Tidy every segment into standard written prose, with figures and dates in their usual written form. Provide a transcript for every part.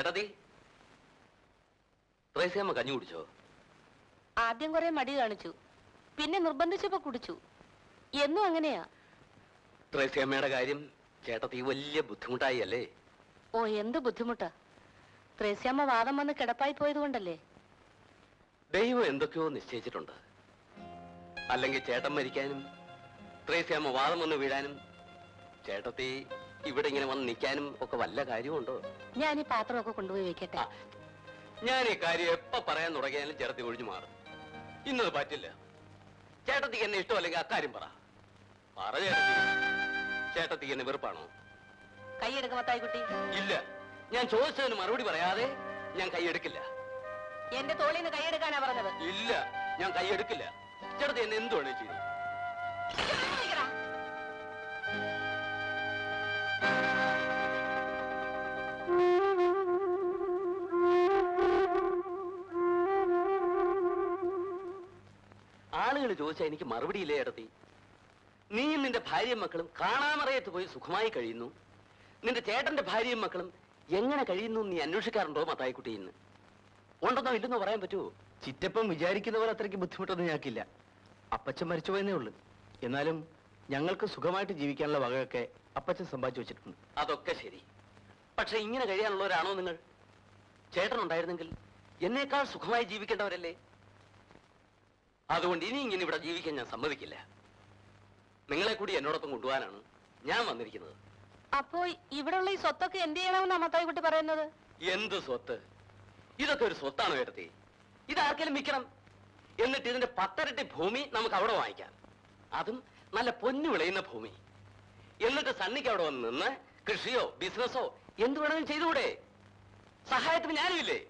ചേട്ടത്തി, ത്രേസ്യാമ്മ കഞ്ഞി കുടിച്ചോ? ആദ്യം കുറെ മടി കാണിച്ചു, പിന്നെ നിർബന്ധിച്ചപ്പോ കുടിച്ചു. എന്നും അങ്ങനെയാ. ത്രേസ്യാമ്മയുടെ കാര്യം ചേട്ടത്തി വലിയ ബുദ്ധിമുട്ടായി അല്ലേ? ഓ, എന്ത് ബുദ്ധിമുട്ടാ. ത്രേസ്യാമ്മ വാദം വന്ന് കിടപ്പായി പോയത് കൊണ്ടല്ലേ? ദൈവം എന്തൊക്കെയോ നിശ്ചയിച്ചിട്ടുണ്ട്. അല്ലെങ്കിൽ ചേട്ടൻ മരിക്കാനും ത്രേസ്യാമ്മ വാദം വന്ന് വീഴാനും ചേട്ടത്തി ഇവിടെ ഇങ്ങനെ വന്ന് നിൽക്കാനും ഒക്കെ വല്ല കാര്യമുണ്ടോ? ഞാൻ ഈ പാത്രമൊക്കെ കൊണ്ടുപോയി വെക്കട്ടെ. ഞാൻ ഈ കാര്യം എപ്പ പറയാൻ തുടങ്ങിയാലും ചേട്ടത്തി ഒഴിഞ്ഞു മാറും. ഇന്നത് പറ്റില്ല. ചേട്ടത്തിക്ക് എന്നെ ഇഷ്ടമല്ലെങ്കിൽ അക്കാര്യം പറ. ചേട്ടത്തി, ചേട്ടത്തിക്ക് എന്നെ വെറുപ്പാണോ? കൈയെടുക്ക മത്തായിക്കുട്ടി. ഇല്ല, ഞാൻ ചോദിച്ചതിന് മറുപടി പറയാതെ ഞാൻ കൈയെടുക്കില്ല. എന്റെ തോളിന്ന് കൈയെടുക്കാനാ പറഞ്ഞത്. ഇല്ല, ഞാൻ കൈയെടുക്കില്ല. ചേട്ടത്തി എന്നെ എന്ത് വേണേ ചെയ്തു. ആളുകൾ ചോദിച്ചാൽ എനിക്ക് മറുപടിയില്ലേ ചേട്ടത്തി? നീയും നിന്റെ ഭാര്യയും മക്കളും കാണാമറയത്ത് പോയി സുഖമായി കഴിയുന്നു. നിന്റെ ചേട്ടന്റെ ഭാര്യയും മക്കളും എങ്ങനെ കഴിയുന്നു നീ അന്വേഷിക്കാറുണ്ടോ മത്തായിക്കുട്ടി? ഇന്ന് ഉണ്ടെന്നോ ഇല്ലെന്നോ പറയാൻ പറ്റുമോ? ചിറ്റപ്പം വിചാരിക്കുന്നവർ അത്രയ്ക്ക് ബുദ്ധിമുട്ടൊന്നും ഞങ്ങൾക്കില്ല. അപ്പച്ചൻ മരിച്ചുപോയെന്നേ ഉള്ളൂ. എന്നാലും ഞങ്ങൾക്ക് സുഖമായിട്ട് ജീവിക്കാനുള്ള വകയൊക്കെ അപ്പച്ചൻ സമ്പാദിച്ചു വെച്ചിട്ടുണ്ട്. അതൊക്കെ ശരി. പക്ഷെ ഇങ്ങനെ കഴിയാനുള്ളവരാണോ നിങ്ങൾ? ചേട്ടനുണ്ടായിരുന്നെങ്കിൽ എന്നേക്കാൾ സുഖമായി ജീവിക്കേണ്ടവരല്ലേ? അതുകൊണ്ട് ഇനി ഇങ്ങനെ ഇവിടെ ജീവിക്കാൻ ഞാൻ സമ്മതിക്കില്ല. നിങ്ങളെ കൂടി എന്നോടൊപ്പം കൊണ്ടുപോകാനാണ് ഞാൻ വന്നിരിക്കുന്നത്. അപ്പോ ഇവിടെയുള്ള ഈ സ്വത്തൊക്കെ എന്ത് ചെയ്യണമെന്നാ മത്തായിക്കുട്ടി പറയുന്നത്? എന്ത് സ്വത്ത്? ഇതൊക്കെ ഒരു സ്വത്താണോ ചേട്ടത്തി? ഇതാർക്കെങ്കിലും വിൽക്കണം. എന്നിട്ട് ഇതിന്റെ 10 ഇരട്ടി ഭൂമി നമുക്ക് അവിടെ വാങ്ങിക്കാം. അതും നല്ല പൊന്നു വിളയുന്ന ഭൂമി. എന്നിട്ട് സണ്ണിക്ക് അവിടെ വന്ന് നിന്ന് കൃഷിയോ ബിസിനസ്സോ എന്ത് വേണമെങ്കിലും ചെയ്തുകൂടെ? സഹായത്തിന് ഞാനുമില്ലേ?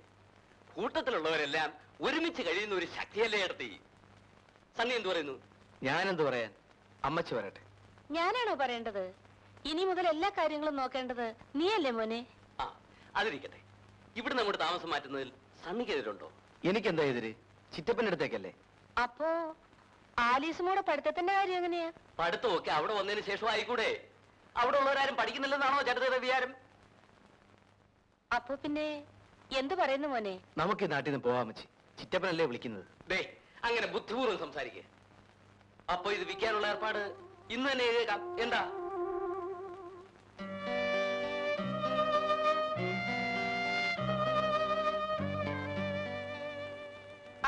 കൂട്ടത്തിലുള്ളവരെല്ലാം ഒരുമിച്ച് കഴിയുന്ന ഒരു ശക്തിയല്ലേ ചേട്ടത്തി? സണ്ണി എന്ത് പറയുന്നു? ഞാനെന്ത് പറയാൻ? അമ്മച്ചി വരട്ടെ. ഞാനാണോ പറയേണ്ടത്? ഇനി മുതൽ എല്ലാ കാര്യങ്ങളും നോക്കേണ്ടത് നീയല്ലേ മോനെ? ആ, അതിരിക്കട്ടെ. ഇവിടെ നമ്മുടെ താമസം മാറ്റുന്നതിൽ സണ്ണിക്കെതിരുണ്ടോ? എനിക്കെന്താ എതിര്? ചിറ്റപ്പന്റെ അടുത്തേക്കല്ലേ. അപ്പോ ആലീസുമോടെ പഠിത്തത്തിന്റെ കാര്യം എങ്ങനെയാ? പഠിത്തമൊക്കെ അവിടെ വന്നതിന് ശേഷം ആയിക്കൂടെ? അവിടെ ഉള്ളവരാരും പഠിക്കുന്നില്ലെന്നാണോ ചേട്ടത്തിയുടെ വിചാരം? അപ്പൊ പിന്നെ എന്ത് പറയുന്നു മോനെ? നമുക്ക് ഈ നാട്ടിൽ നിന്ന് പോവാൻ അമ്മച്ചി. ചിറ്റപ്പനല്ലേ വിളിക്കുന്നത്. ദേ, അങ്ങനെ ബുദ്ധിപൂർവ്വം സംസാരിക്കുക. അപ്പൊ ഇത് വിൽക്കാനുള്ള ഏർപ്പാട് ഇന്ന് തന്നെ എഴുതേക്കാം. എന്താ?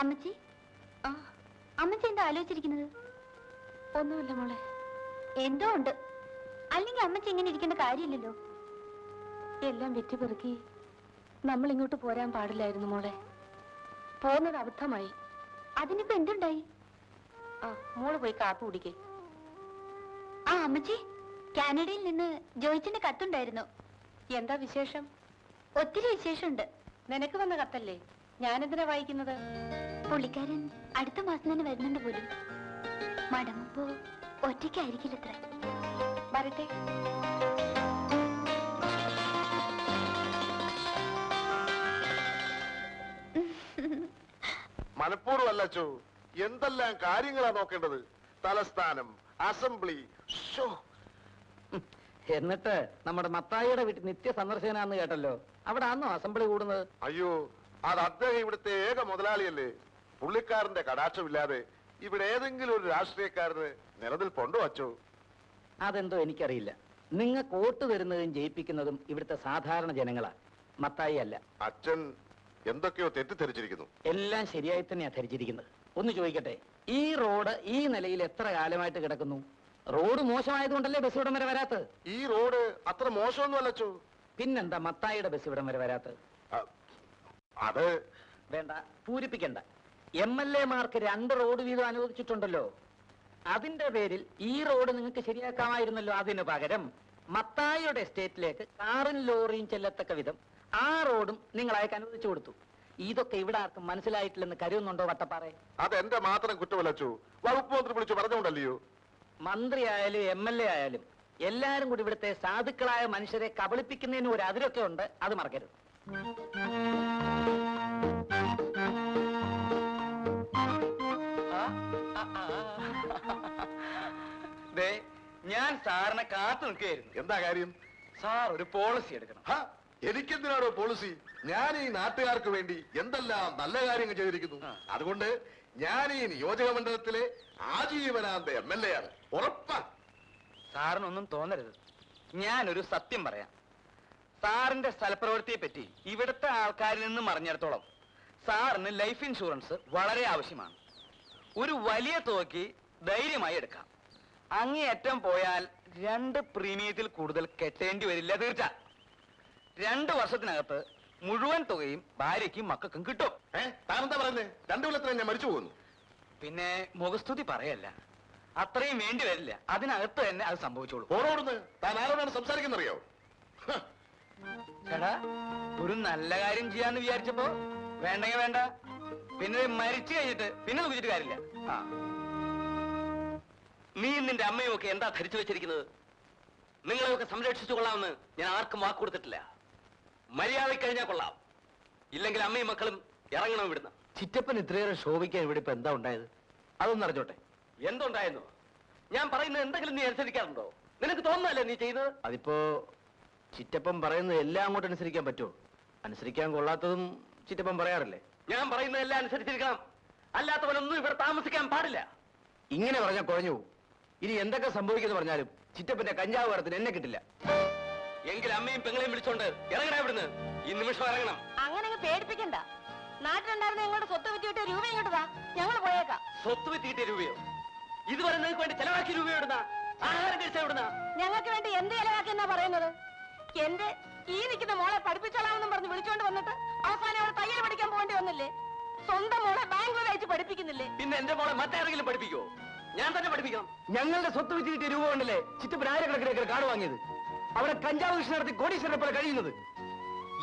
അമ്മച്ചി, അമ്മച്ചി എന്താ ആലോചിച്ചിരിക്കുന്നത്? ഒന്നുമില്ല മോളെ. എന്തോ ഉണ്ട്. അല്ലെങ്കിൽ അമ്മച്ചി ഇങ്ങനെ ഇരിക്കേണ്ട കാര്യമില്ലല്ലോ. എല്ലാം വെറ്റിപ്പെറുക്കി നമ്മൾ ഇങ്ങോട്ട് പോരാൻ പാടില്ലായിരുന്നു മോളെ. പോകുന്നത് അബദ്ധമായി. അതിനിപ്പോ എന്തുണ്ടായി? മോള് പോയി കാപ്പി കുടിക്കേ. അമ്മച്ചി, കാനഡയിൽ നിന്ന് ജോയിച്ചിന്റെ കത്തുണ്ടായിരുന്നു. എന്താ വിശേഷം? ഒത്തിരി വിശേഷമുണ്ട്. നിനക്ക് വന്ന കത്തല്ലേ? ഞാനെന്തിനാ വായിക്കുന്നത്? പുള്ളിക്കാരൻ അടുത്ത മാസം തന്നെ വരുന്നുണ്ട് പോലും. മടങ്ങുമ്പോ ഒറ്റയ്ക്കായിരിക്കില്ലത്ര. വരട്ടെ. മനഃപൂർവ്വമല്ല ചോ, എന്തെല്ലാം കാര്യങ്ങളാ നോക്കേണ്ടത്. തലസ്ഥാനം, അസംബ്ലി. എന്നിട്ട് നമ്മുടെ മത്തായിയുടെ വീട്ടിൽ നിത്യ സന്ദർശനാന്ന് കേട്ടല്ലോ. അവിടെ ആന്നോ അസംബ്ലി കൂടുന്നത്? അയ്യോ, അത് അദ്ദേഹം ഇവിടുത്തെ ഏക മുതലാളിയല്ലേ. പുള്ളിക്കാരന്റെ കടാക്ഷമില്ലാതെ ഇവിടെ ഏതെങ്കിലും ഒരു രാഷ്ട്രീയക്കാരന് നിലനിൽപ്പുണ്ടോ അച്ചോ? അതെന്തോ എനിക്കറിയില്ല. നിങ്ങൾക്ക് വോട്ട് തരുന്നതും ജയിപ്പിക്കുന്നതും ഇവിടുത്തെ സാധാരണ ജനങ്ങളാ, മത്തായി അല്ല. അച്ഛൻ എന്തൊക്കെയോ തെറ്റിദ്ധരിച്ചിരിക്കുന്നു. എല്ലാം ശരിയായി തന്നെയാ ധരിച്ചിരിക്കുന്നത്. ഒന്ന് ചോദിക്കട്ടെ, ഈ റോഡ് ഈ നിലയിൽ എത്ര കാലമായിട്ട് കിടക്കുന്നു? റോഡ് മോശമായതുകൊണ്ടല്ലേ ബസ് ഇവിടം വരെ വരാത്തത്? ഈ റോഡ് അത്ര മോശമൊന്നും അല്ലച്ചോ. പിന്നെന്താ മത്തായിയുടെ ബസ് ഇവിടം വരെ വരാത്തത്? അത് വേണ്ട, പൂരിപ്പിക്കണ്ട. MLA മാർക്ക് 2 റോഡ് വീതം അനുവദിച്ചിട്ടുണ്ടല്ലോ. അതിന്റെ പേരിൽ ഈ റോഡ് നിങ്ങൾക്ക് ശരിയാക്കാമായിരുന്നല്ലോ. അതിനു പകരം മത്തായിയുടെ എസ്റ്റേറ്റിലേക്ക് കാറും ലോറിയും ചെല്ലത്തക്ക വിധം ആ റോഡും നിങ്ങൾ അയക്ക് അനുവദിച്ചു കൊടുത്തു. ഇതൊക്കെ ഇവിടെ ആർക്കും മനസ്സിലായിട്ടില്ലെന്ന് കരുതുന്നുണ്ടോ വട്ടപ്പാറ? അതെന്റെ മാത്രം കുറ്റമല്ലച്ചോ. വകുപ്പ് മന്ത്രി വിളിച്ചു പറഞ്ഞുകൊണ്ടല്ലയോ. മന്ത്രി ആയാലും MLA ആയാലും എല്ലാരും കൂടി ഇവിടുത്തെ സാധുക്കളായ മനുഷ്യരെ കബളിപ്പിക്കുന്നതിന് ഒരു അതിരൊക്കെ ഉണ്ട്. അത് മറക്കരുത്. ഞാൻ സാറിനെ കാത്തു നിൽക്കുകയായിരുന്നു. എന്താ കാര്യം? സാർ ഒരു പോളിസി എടുക്കണം. എനിക്കെന്തിനാണോ പോളിസി? ഞാൻ ഈ നാട്ടുകാർക്ക് വേണ്ടി എന്തെല്ലാം നല്ല കാര്യങ്ങൾ ചെയ്തിരിക്കുന്നു. അതുകൊണ്ട് ഞാൻ ഈ നിയോജക മണ്ഡലത്തിലെ ആജീവനാന്ത MLA ആണ്. ഉറപ്പാ. സാറിനൊന്നും തോന്നരുത്. ഞാനൊരു സത്യം പറയാം. സാറിന്റെ സ്ഥലപ്രവൃത്തിയെ പറ്റി ഇവിടുത്തെ ആൾക്കാരിൽ നിന്ന് അറിഞ്ഞിടത്തോളം സാറിന് ലൈഫ് ഇൻഷുറൻസ് വളരെ ആവശ്യമാണ്. ഒരു വലിയ തുകയ്ക്ക് ധൈര്യമായി എടുക്കാം. അങ്ങേയറ്റം പോയാൽ 2 പ്രീമിയത്തിൽ കൂടുതൽ കെട്ടേണ്ടി വരില്ല. തീർച്ച 2 വർഷത്തിനകത്ത് മുഴുവൻ തുകയും ഭാര്യയ്ക്കും മക്കൾക്കും കിട്ടും. താനെന്താ പറയുന്നത്? 2 കൊല്ലത്തിന് ഞാൻ മരിച്ചു പോകുന്നു. പിന്നെ മുഖസ്തുതി പറയല്ല, അത്രയും വേണ്ടി വരില്ല. അതിനകത്ത് തന്നെ അത് സംഭവിച്ചോളൂ. ഓരോടുന്ന് താൻ ആരോടാണ് സംസാരിക്കുന്നറിയോ? ചേട്ടാ, ഒരു നല്ല കാര്യം ചെയ്യാന്ന് വിചാരിച്ചപ്പോ വേണ്ടെങ്കിൽ വേണ്ട, പിന്നെ മരിച്ചു കഴിഞ്ഞിട്ട് പിന്നെ നോക്കിച്ചിട്ട് കാര്യമില്ല. ആ, നീ നിന്റെ അമ്മയും ഒക്കെ എന്താ ധരിച്ചു വെച്ചിരിക്കുന്നത്? നിങ്ങളെയൊക്കെ സംരക്ഷിച്ചു കൊള്ളാമെന്ന് ഞാൻ ആർക്കും വാക്ക് കൊടുത്തിട്ടില്ല. മര്യാദ കഴിഞ്ഞാൽ കൊള്ളാം, ഇല്ലെങ്കിൽ അമ്മയും മക്കളും ഇറങ്ങണം ഇവിടുന്ന്. ചിറ്റപ്പൻ ഇത്രയേറെ ശോഭിക്കാൻ ഇവിടെ ഇപ്പൊ എന്താ ഉണ്ടായത്? അതൊന്നും അറിഞ്ഞോട്ടെ. എന്തുണ്ടായിരുന്നു? ഞാൻ പറയുന്നത് എന്തെങ്കിലും നീ അനുസരിക്കാറുണ്ടോ? നിനക്ക് തോന്നുന്നല്ലേ നീ ചെയ്തത്? അതിപ്പോ ചിറ്റപ്പൻ പറയുന്നത് എല്ലാം അങ്ങോട്ട് അനുസരിക്കാൻ പറ്റുമോ? അനുസരിക്കാൻ കൊള്ളാത്തതും ചിറ്റപ്പൻ പറയാറില്ലേ? ഞാൻ പറയുന്നതെല്ലാം അനുസരിച്ചിരിക്കണം, അല്ലാത്തവനൊന്നും ഇവിടെ താമസിക്കാൻ പാടില്ല. ഇങ്ങനെ പറഞ്ഞാൽ കുഴഞ്ഞു പോകും. ഇനി എന്തൊക്കെ സംഭവിക്കുന്നു പറഞ്ഞാലും ചിറ്റപ്പന്റെ കഞ്ചാവ് വരത്തിന് എന്നെ കിട്ടില്ല. എങ്കിൽ അമ്മയും പെങ്ങളെയും വിളിച്ചോണ്ട് ഇറങ്ങണ ഇവിടുന്ന്. ഈ നിമിഷം ഇറങ്ങണം. അങ്ങനെ അങ്ങ് പേടിപ്പിക്കണ്ട. നാട്ടിലുണ്ടായിരുന്ന ഞങ്ങളുടെ സ്വത്ത് വിറ്റിട്ട് രൂപ ഇങ്ങോട്ട് താ, ഞങ്ങൾ പോയേക്കാം. സ്വത്ത് വിറ്റിട്ട് രൂപയോ? ഇതുവരെ നിങ്ങൾക്ക് വേണ്ടി ചെലവാക്കിയ രൂപ എവിടുന്ന? ആഹാരം കഴിച്ച എവിടുന്ന? ഞങ്ങൾക്ക് വേണ്ടി എന്ത് ചെലവാക്കി എന്നാ പറയുന്നത്? എന്റെ ഈ നിൽക്കുന്ന മോളെ പഠിപ്പിച്ചോളാമെന്നും പറഞ്ഞ് വിളിച്ചോണ്ട് വന്നിട്ട് അവസാനം അവളെ തയ്യൽ പഠിക്കാൻ പോകേണ്ടി വന്നില്ലേ? സ്വന്തം മോളെ ബാംഗ്ലൂർ അയച്ച് പഠിപ്പിക്കുന്നില്ലേ? പിന്നെ എന്റെ മോളെ മറ്റാരെങ്കിലും പഠിപ്പിക്കോ? ഞാൻ തന്നെ പഠിപ്പിക്കണം. ഞങ്ങളുടെ സ്വത്ത് വിറ്റ് കിട്ടിയ രൂപ കൊണ്ടല്ലേ ചിറ്റപ്പൻ 1000 കാട് വാങ്ങിയത്. അവിടെ കഞ്ചാവ് കൃഷി നടത്തി കോടീശ്വരനെ പോലെ കഴിയുന്നത്.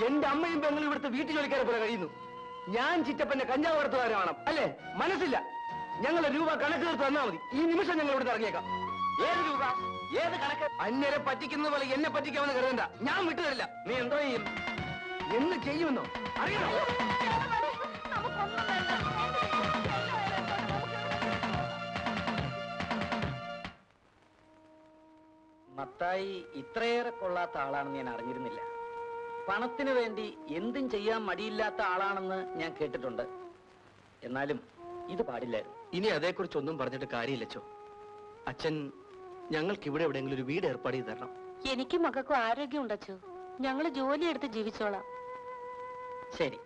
എന്റെ അമ്മയും പെങ്ങളും ഇവിടുത്തെ വീട്ടു ജോലിക്കാരെ പോലെ കഴിയുന്നു. ഞാൻ ചിറ്റപ്പന്റെ കഞ്ചാവ് വളർത്തുകാരനാണ്, അല്ലേ? മനസ്സില്ല. ഞങ്ങളുടെ രൂപ കണക്ക് തീർത്ത് തന്നാൽ മതി. ഈ നിമിഷം ഞങ്ങൾ ഇവിടുന്ന് ഇറങ്ങിയേക്കാം. ഏത് രൂപ? ഏത് കണക്ക്? അന്യരെ പറ്റിക്കുന്ന പോലെ എന്നെ പറ്റിക്കാമെന്ന് കരുതണ്ട. ഞാൻ വിട്ടുതരില്ല. നീ എന്തോ ചെയ്യും? എന്ന് ചെയ്യുമെന്നോ അറിയണോ? നമുക്കൊന്നും വേണ്ട. മത്തായി ഇത്രയേറെ കൊള്ളാത്ത ആളാണെന്ന് ഞാൻ അറിഞ്ഞിരുന്നില്ല. പണത്തിന് വേണ്ടി എന്തും ചെയ്യാൻ മടിയില്ലാത്ത ആളാണെന്ന് ഞാൻ കേട്ടിട്ടുണ്ട്. എന്നാലും ഇത് പാടില്ലായിരുന്നു. ഇനി അതേക്കുറിച്ചൊന്നും പറഞ്ഞിട്ട് കാര്യമില്ലച്ചോ. അച്ഛൻ ഞങ്ങൾക്ക് ഇവിടെ എവിടെയെങ്കിലും ഒരു വീട് ഏർപ്പാട് ചെയ്ത് തരണം. എനിക്കും മക്കൾക്കും ആരോഗ്യം ഉണ്ടച്ചോ. ഞങ്ങള് ജോലിയെടുത്ത് ജീവിച്ചോളാം. ശരി,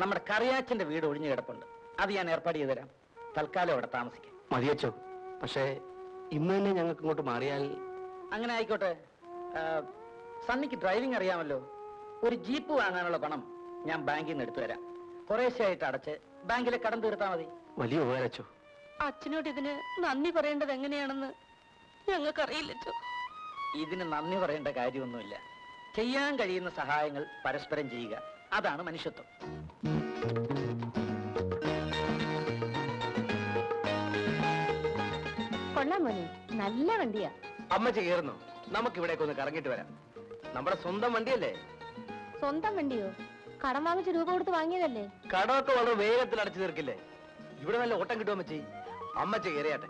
നമ്മുടെ കറിയാച്ചന്റെ വീട് ഒഴിഞ്ഞു കിടപ്പുണ്ട്. അത് ഞാൻ ഏർപ്പാട് ചെയ്തു തരാം. തൽക്കാലം അവിടെ താമസിക്കാം. മതിയച്ചോ. പക്ഷേ ഇന്ന് തന്നെ ഞങ്ങൾക്ക് ഇങ്ങോട്ട് മാറിയാൽ. അങ്ങനെ ആയിക്കോട്ടെ. സണ്ണിക്ക് ഡ്രൈവിംഗ് അറിയാമല്ലോ. ഒരു ജീപ്പ് വാങ്ങാനുള്ള പണം ഞാൻ ബാങ്കിൽ നിന്ന് എടുത്തു തരാം. കുറേശ്ശെയായിട്ട് അടച്ച് ബാങ്കിലെ കടം തീർത്താൽ മതി. വലിയ ഉപകാരച്ചോ. അച്ഛനോട് ഇതിന് നന്ദി പറയേണ്ടത് എങ്ങനെയാണെന്ന് ഞങ്ങൾക്കറിയില്ലച്ചോ. ഇതിന് നന്ദി പറയേണ്ട കാര്യമൊന്നുമില്ല. ചെയ്യാൻ കഴിയുന്ന സഹായങ്ങൾ പരസ്പരം ചെയ്യുക, അതാണ് മനുഷ്യത്വം. കൊള്ളാം മോനെ, നല്ല വണ്ടിയാ. അമ്മച്ചി കയറുന്നു. നമുക്ക് ഇവിടേക്ക് ഒന്ന് കറങ്ങിട്ട് വരാം. നമ്മുടെ സ്വന്തം വണ്ടിയല്ലേ. സ്വന്തം വണ്ടിയോ? കടം വാങ്ങിച്ച് രൂപ കൊടുത്ത് വാങ്ങിയതല്ലേ? കടമൊക്കെ വളരെ വേഗത്തിൽ അടച്ചു തീർക്കില്ലേ. ഇവിടെ നല്ല ഓട്ടം കിട്ടും അമ്മച്ചി. അമ്മച്ചി കയറിയാട്ടെ.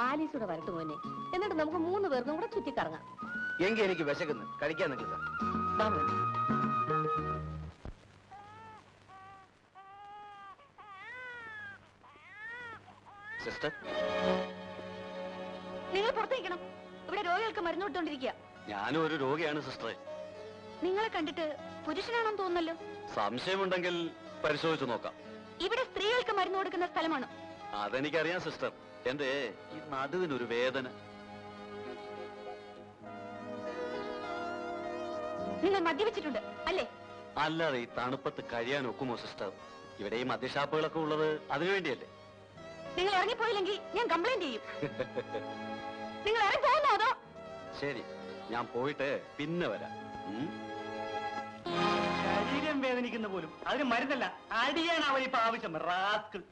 ആലീസൂടെ വരട്ടെ മോനെ, എന്നിട്ട് നമുക്ക് 3 പേർക്കും കൂടെ ചുറ്റിക്കറങ്ങാം. എങ്കിൽ എനിക്ക് വിശക്കുന്നു. കഴിക്കാൻ നിൽക്കുക. സിസ്റ്റർ, നിങ്ങൾ പുറത്തേക്കണം. ഇവിടെ രോഗികൾക്ക് മരുന്ന് കൊടുത്തോണ്ടിരിക്കുക. ഞാനും ഒരു രോഗിയാണ് സിസ്റ്ററെ. നിങ്ങളെ കണ്ടിട്ട് പുരുഷനാണെന്ന് തോന്നുന്നല്ലോ. സംശയമുണ്ടെങ്കിൽ പരിശോധിച്ചു നോക്കാം. ഇവിടെ സ്ത്രീകൾക്ക് മരുന്ന് കൊടുക്കുന്ന സ്ഥലമാണ്. അതെനിക്കറിയാം സിസ്റ്റർ. എന്റെ ഈ നടുവിനൊരു വേദന. നിങ്ങൾ മദ്യപിച്ചിട്ടുണ്ട് അല്ലേ? അല്ലാതെ ഈ തണുപ്പത്ത് കഴിയാൻ ഒക്കുമോ സിസ്റ്റർ? ഇവിടെ ഈ മദ്യഷാപ്പുകളൊക്കെ ഉള്ളത് അതിനുവേണ്ടിയല്ലേ? നിങ്ങൾ ഇറങ്ങിപ്പോയില്ലെങ്കിൽ ഞാൻ കംപ്ലൈന്റ് ചെയ്യും. നിങ്ങൾ ഇറങ്ങി പോകുന്നോ അതോ? ശരി, ഞാൻ പോയിട്ട് പിന്നെ വരാം. ശരീരം വേദനിക്കുന്ന പോലും അതിന് മരുന്നല്ല, അടിയാണ് അവരിപ്പോ ആവശ്യം. റാസ്കൽ.